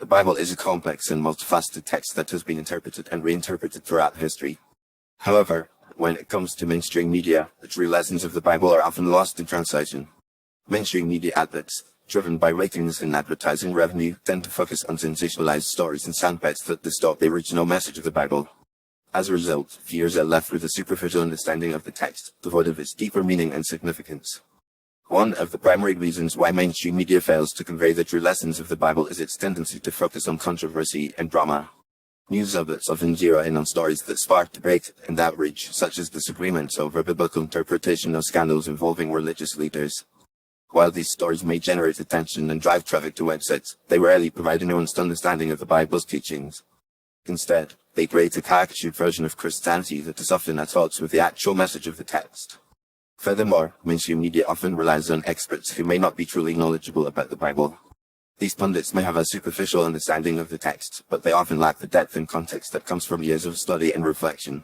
Bible is a complex and multifaceted text that has been interpreted and reinterpreted throughout history. However, when it comes to mainstream media, the true lessons of the Bible are often lost in translation. Mainstream media outlets, driven by ratings and advertising revenue, tend to focus on sensationalized stories and soundbites that distort the original message of the Bible. As a result, viewers are left with a superficial understanding of the text, devoid of its deeper meaning and significance. One of the primary reasons why mainstream media fails to convey the true lessons of the Bible is its tendency to focus on controversy and drama. News outlets often zero in on stories that spark debate and outrage, such as disagreements over biblical interpretation or scandals involving religious leaders. While these stories may generate attention and drive traffic to websites, they rarely provide a nuanced understanding of the Bible's teachings. Instead, they create a caricatured version of Christianity that is often at odds with the actual message of the text. Furthermore, mainstream media often relies on experts who may not be truly knowledgeable about the Bible. These pundits may have a superficial understanding of the text, but they often lack the depth and context that comes from years of study and reflection.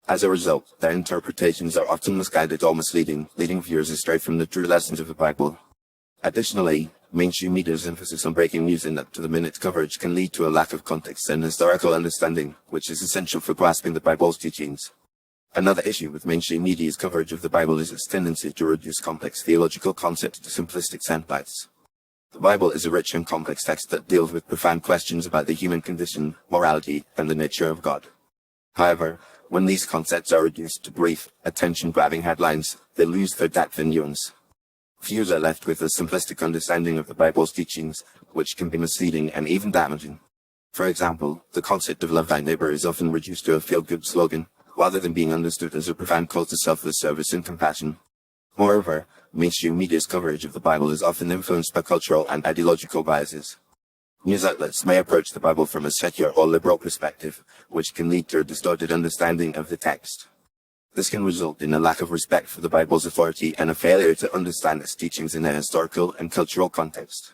As a result, their interpretations are often misguided or misleading, leading viewers astray from the true lessons of the Bible. Additionally, mainstream media's emphasis on breaking news and up-to-the-minute coverage can lead to a lack of context and historical understanding, which is essential for grasping the Bible's teachings. Another issue with mainstream media's coverage of the Bible is its tendency to reduce complex theological concepts to simplistic soundbites. The Bible is a rich and complex text that deals with profound questions about the human condition, morality, and the nature of God. However, when these concepts are reduced to brief, attention-grabbing headlines, they lose their depth and nuance. Viewers are left with a simplistic understanding of the Bible's teachings, which can be misleading and even damaging. For example, the concept of love thy neighbor is often reduced to a feel-good slogan, rather than being understood as a profound call to selfless service and compassion. Moreover, mainstream media's coverage of the Bible is often influenced by cultural and ideological biases. News outlets may approach the Bible from a secular or liberal perspective, which can lead to a distorted understanding of the text. This can result in a lack of respect for the Bible's authority and a failure to understand its teachings in a historical and cultural context.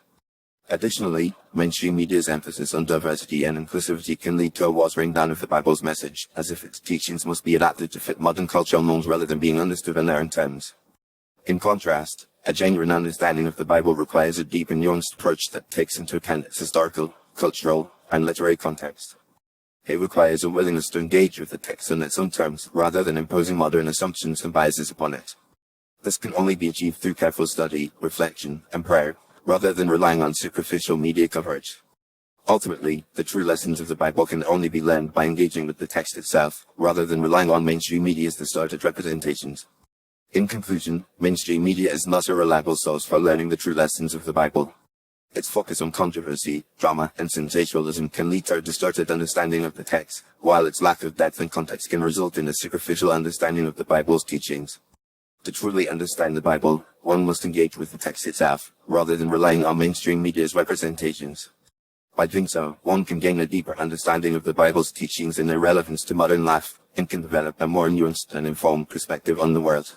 Additionally, mainstream media's emphasis on diversity and inclusivity can lead to a watering down of the Bible's message, as if its teachings must be adapted to fit modern cultural norms rather than being understood in their own terms. In contrast, a genuine understanding of the Bible requires a deep and nuanced approach that takes into account its historical, cultural, and literary context. It requires a willingness to engage with the text on its own terms, rather than imposing modern assumptions and biases upon it. This can only be achieved through careful study, reflection, and prayer, rather than relying on superficial media coverage. Ultimately, the true lessons of the Bible can only be learned by engaging with the text itself, rather than relying on mainstream media's distorted representations. In conclusion, mainstream media is not a reliable source for learning the true lessons of the Bible. Its focus on controversy, drama, and sensationalism can lead to a distorted understanding of the text, while its lack of depth and context can result in a superficial understanding of the Bible's teachings. To truly understand the Bible, one must engage with the text itself, rather than relying on mainstream media's representations. By doing so, one can gain a deeper understanding of the Bible's teachings and their relevance to modern life, and can develop a more nuanced and informed perspective on the world.